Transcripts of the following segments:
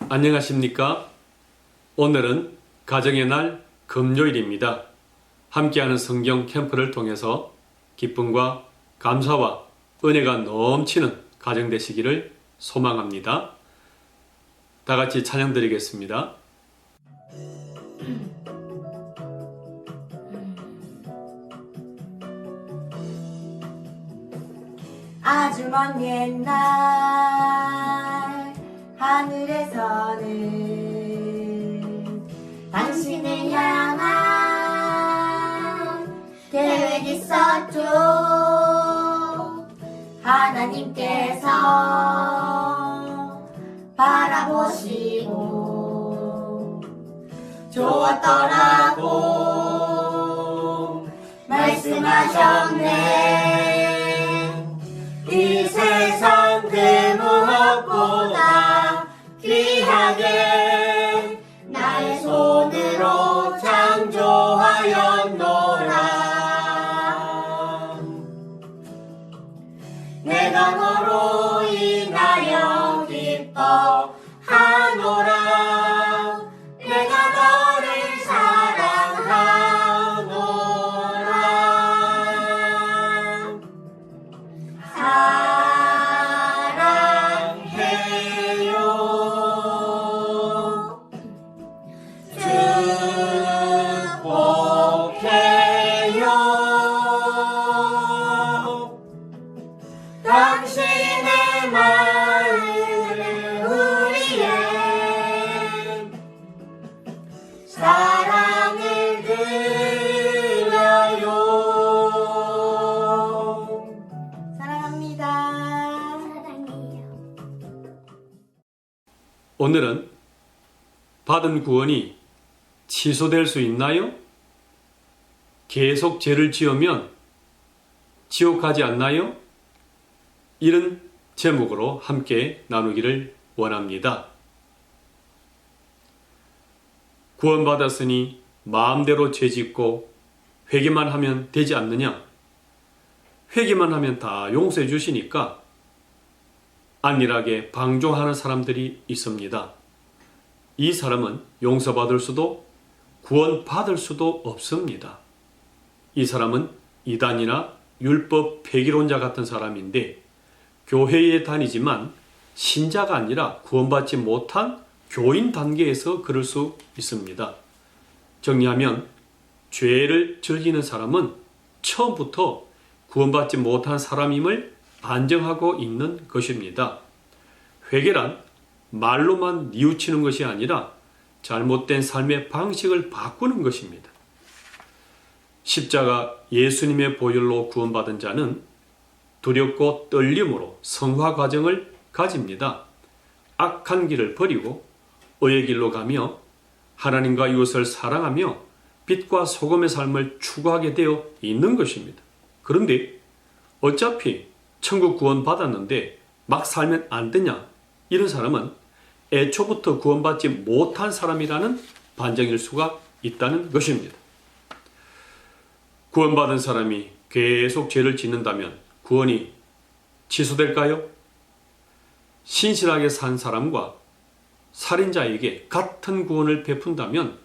안녕하십니까? 오늘은 가정의 날 금요일입니다. 함께하는 성경 캠프를 통해서 기쁨과 감사와 은혜가 넘치는 가정 되시기를 소망합니다. 다 같이 찬양 드리겠습니다. 아주 먼 옛날 하늘에서는 당신을 향한 계획 있었죠. 하나님께서 바라보시고 좋았더라고 말씀하셨네. 이 세상 그 무엇보다 귀하게 나의 손으로 창조하였노라. 내가 너로 인하여 기뻐하노라. 내가 너를 사랑하노라. 사랑해요. 축복해요. 당신의 마음을 위해 사랑을 드려요. 사랑합니다. 사랑해요. 오늘은 받은 구원이 취소될 수 있나요? 계속 죄를 지으면 지옥 가지 않나요? 이런 제목으로 함께 나누기를 원합니다. 구원받았으니 마음대로 죄짓고 회개만 하면 되지 않느냐? 회개만 하면 다 용서해 주시니까 안일하게 방종하는 사람들이 있습니다. 이 사람은 용서받을 수도 구원받을 수도 없습니다. 이 사람은 이단이나 율법 폐기론자 같은 사람인데 교회에 다니지만 신자가 아니라 구원받지 못한 교인 단계에서 그럴 수 있습니다. 정리하면 죄를 즐기는 사람은 처음부터 구원받지 못한 사람임을 반증하고 있는 것입니다. 회개란 말로만 뉘우치는 것이 아니라 잘못된 삶의 방식을 바꾸는 것입니다. 십자가 예수님의 보혈로 구원받은 자는 두렵고 떨림으로 성화 과정을 가집니다. 악한 길을 버리고 의의 길로 가며 하나님과 이웃을 사랑하며 빛과 소금의 삶을 추구하게 되어 있는 것입니다. 그런데 어차피 천국 구원 받았는데 막 살면 안 되냐? 이런 사람은 애초부터 구원받지 못한 사람이라는 반증일 수가 있다는 것입니다. 구원받은 사람이 계속 죄를 짓는다면 구원이 취소될까요? 신실하게 산 사람과 살인자에게 같은 구원을 베푼다면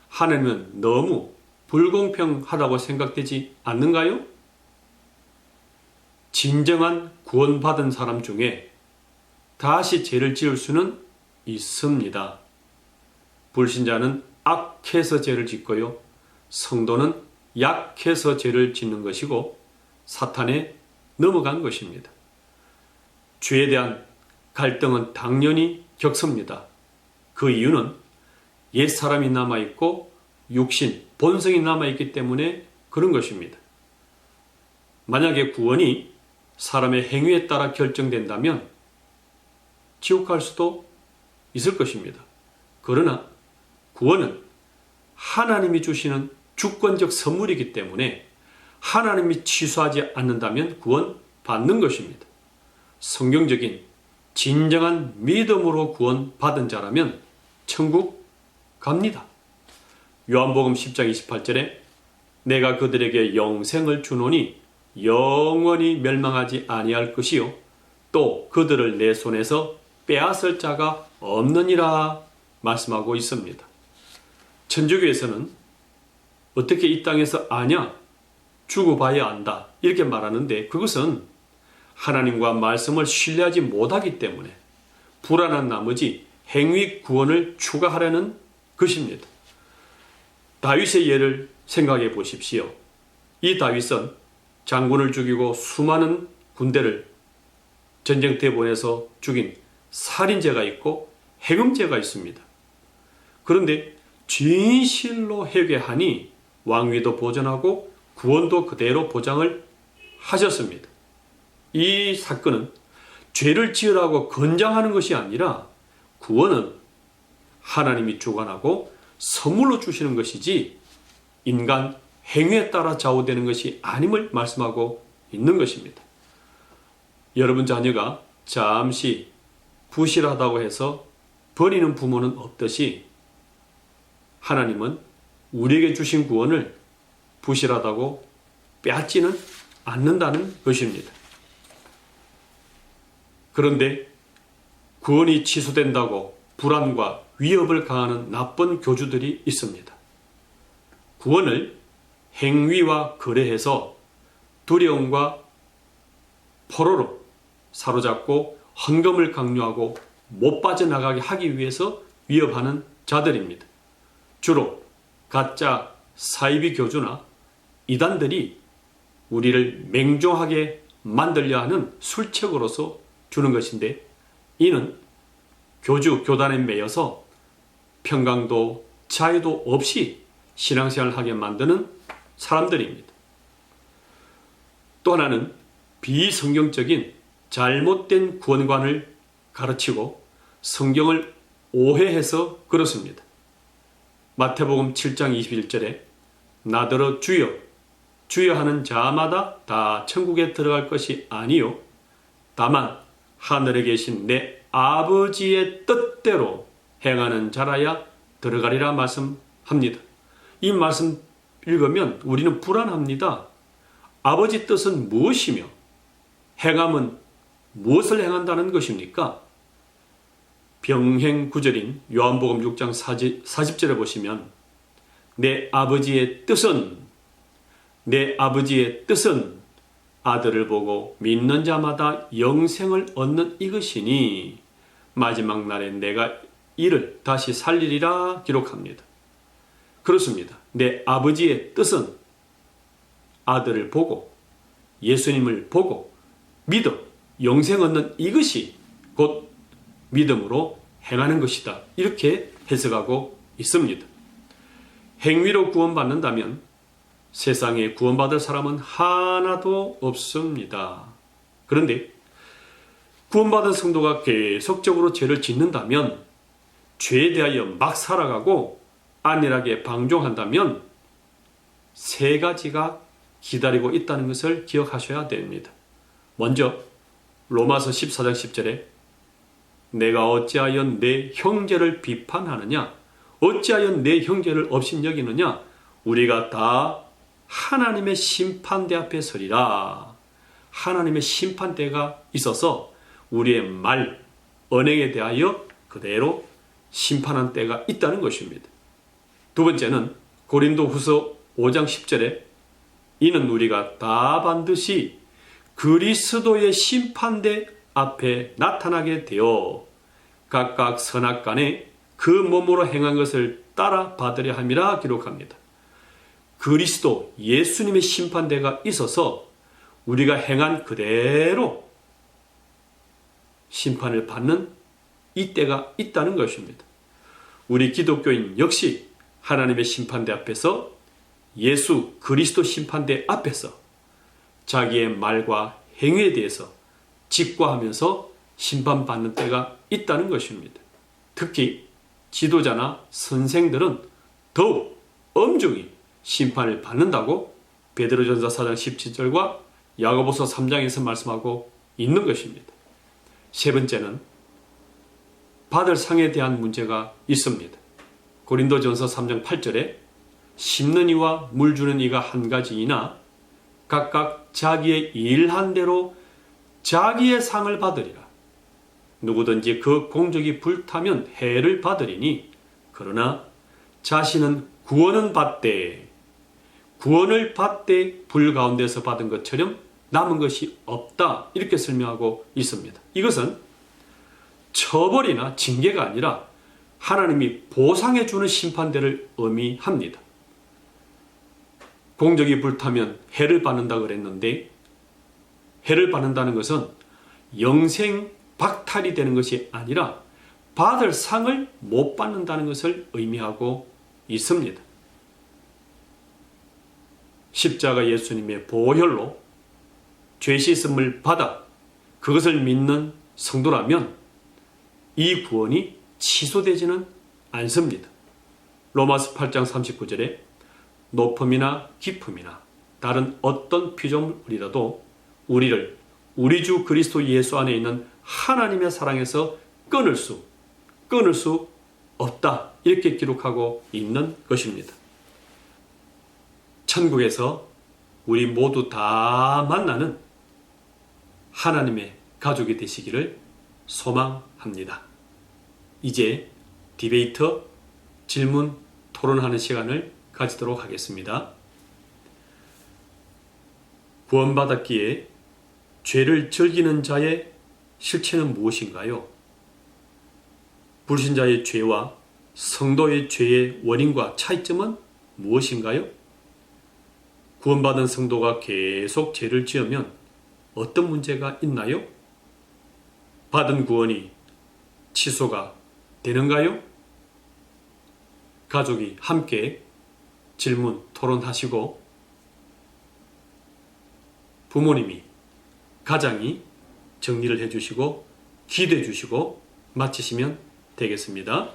하나님은 너무 불공평하다고 생각되지 않는가요? 진정한 구원받은 사람 중에 다시 죄를 지을 수는 있습니다. 불신자는 악해서 죄를 짓고요. 성도는 약해서 죄를 짓는 것이고 사탄에 넘어간 것입니다. 죄에 대한 갈등은 당연히 겪습니다. 그 이유는 옛사람이 남아있고 육신, 본성이 남아있기 때문에 그런 것입니다. 만약에 구원이 사람의 행위에 따라 결정된다면 지옥 갈 수도 있을 것입니다. 그러나 구원은 하나님이 주시는 주권적 선물이기 때문에 하나님이 취소하지 않는다면 구원 받는 것입니다. 성경적인 진정한 믿음으로 구원 받은 자라면 천국 갑니다. 요한복음 10장 28절에 내가 그들에게 영생을 주노니 영원히 멸망하지 아니할 것이요 또 그들을 내 손에서 빼앗을 자가 없느니라 말씀하고 있습니다. 천주교에서는 어떻게 이 땅에서 아냐? 죽어 봐야 안다. 이렇게 말하는데 그것은 하나님과 말씀을 신뢰하지 못하기 때문에 불안한 나머지 행위 구원을 추가하려는 것입니다. 다윗의 예를 생각해 보십시오. 이 다윗은 장군을 죽이고 수많은 군대를 전쟁터에 보내서 죽인 살인죄가 있고 해금죄가 있습니다. 그런데 진실로 회개하니 왕위도 보존하고 구원도 그대로 보장을 하셨습니다. 이 사건은 죄를 지으라고 권장하는 것이 아니라 구원은 하나님이 주관하고 선물로 주시는 것이지 인간 행위에 따라 좌우되는 것이 아님을 말씀하고 있는 것입니다. 여러분 자녀가 잠시 부실하다고 해서 버리는 부모는 없듯이 하나님은 우리에게 주신 구원을 부실하다고 빼앗지는 않는다는 것입니다. 그런데 구원이 취소된다고 불안과 위협을 가하는 나쁜 교주들이 있습니다. 구원을 행위와 거래해서 두려움과 포로로 사로잡고 헌금을 강요하고 못 빠져나가게 하기 위해서 위협하는 자들입니다. 주로 가짜 사이비 교주나 이단들이 우리를 맹종하게 만들려 하는 술책으로서 주는 것인데 이는 교주, 교단에 매여서 평강도 자유도 없이 신앙생활을 하게 만드는 사람들입니다. 또 하나는 비성경적인 잘못된 구원관을 가르치고 성경을 오해해서 그렇습니다. 마태복음 7장 21절에 나더러 주여 주여 하는 자마다 다 천국에 들어갈 것이 아니요 다만 하늘에 계신 내 아버지의 뜻대로 행하는 자라야 들어가리라 말씀합니다. 이 말씀 읽으면 우리는 불안합니다. 아버지 뜻은 무엇이며 행함은 무엇을 행한다는 것입니까? 병행 구절인 요한복음 6장 40절에 보시면 내 아버지의 뜻은 아들을 보고 믿는 자마다 영생을 얻는 이것이니 마지막 날에 내가 이를 다시 살리리라 기록합니다. 그렇습니다. 내 아버지의 뜻은 아들을 보고 예수님을 보고 믿어 영생 얻는 이것이 곧 믿음으로 행하는 것이다. 이렇게 해석하고 있습니다. 행위로 구원받는다면 세상에 구원받을 사람은 하나도 없습니다. 그런데 구원받은 성도가 계속적으로 죄를 짓는다면 죄에 대하여 막 살아가고 안일하게 방종한다면 세 가지가 기다리고 있다는 것을 기억하셔야 됩니다. 먼저 로마서 14장 10절에 내가 어찌하여 내 형제를 비판하느냐 어찌하여 내 형제를 업신여기느냐 우리가 다 하나님의 심판대 앞에 서리라. 하나님의 심판대가 있어서 우리의 말, 언행에 대하여 그대로 심판한 때가 있다는 것입니다. 두 번째는 고린도후서 5장 10절에 이는 우리가 다 반드시 그리스도의 심판대 앞에 나타나게 되어 각각 선악간에 그 몸으로 행한 것을 따라 받으려 함이라 기록합니다. 그리스도 예수님의 심판대가 있어서 우리가 행한 그대로 심판을 받는 이때가 있다는 것입니다. 우리 기독교인 역시 하나님의 심판대 앞에서 예수 그리스도 심판대 앞에서 자기의 말과 행위에 대해서 직과하면서 심판받는 때가 있다는 것입니다. 특히 지도자나 선생들은 더욱 엄중히 심판을 받는다고 베드로전서 4장 17절과 야고보서 3장에서 말씀하고 있는 것입니다. 세 번째는 받을 상에 대한 문제가 있습니다. 고린도전서 3장 8절에 심는 이와 물 주는 이가 한 가지이나 각각 자기의 일한 대로 자기의 상을 받으리라. 누구든지 그 공적이 불타면 해를 받으리니 그러나 자신은 구원을 받되 불 가운데서 받은 것처럼 남은 것이 없다 이렇게 설명하고 있습니다. 이것은 처벌이나 징계가 아니라 하나님이 보상해 주는 심판대를 의미합니다. 공적이 불타면 해를 받는다 그랬는데 해를 받는다는 것은 영생 박탈이 되는 것이 아니라 받을 상을 못 받는다는 것을 의미하고 있습니다. 십자가 예수님의 보혈로 죄 씻음을 받아 그것을 믿는 성도라면 이 구원이 취소되지는 않습니다. 로마서 8장 39절에 높음이나 깊음이나 다른 어떤 피조물이라도 우리를 우리 주 그리스도 예수 안에 있는 하나님의 사랑에서 끊을 수 없다 이렇게 기록하고 있는 것입니다. 천국에서 우리 모두 다 만나는 하나님의 가족이 되시기를 소망합니다. 이제 디베이트 질문 토론하는 시간을 가지도록 하겠습니다. 구원받았기에 죄를 즐기는 자의 실체는 무엇인가요? 불신자의 죄와 성도의 죄의 원인과 차이점은 무엇인가요? 구원받은 성도가 계속 죄를 지으면 어떤 문제가 있나요? 받은 구원이 취소가 되는가요? 가족이 함께 질문, 토론하시고 부모님이, 가장이 정리를 해주시고 기도해 주시고 마치시면 되겠습니다.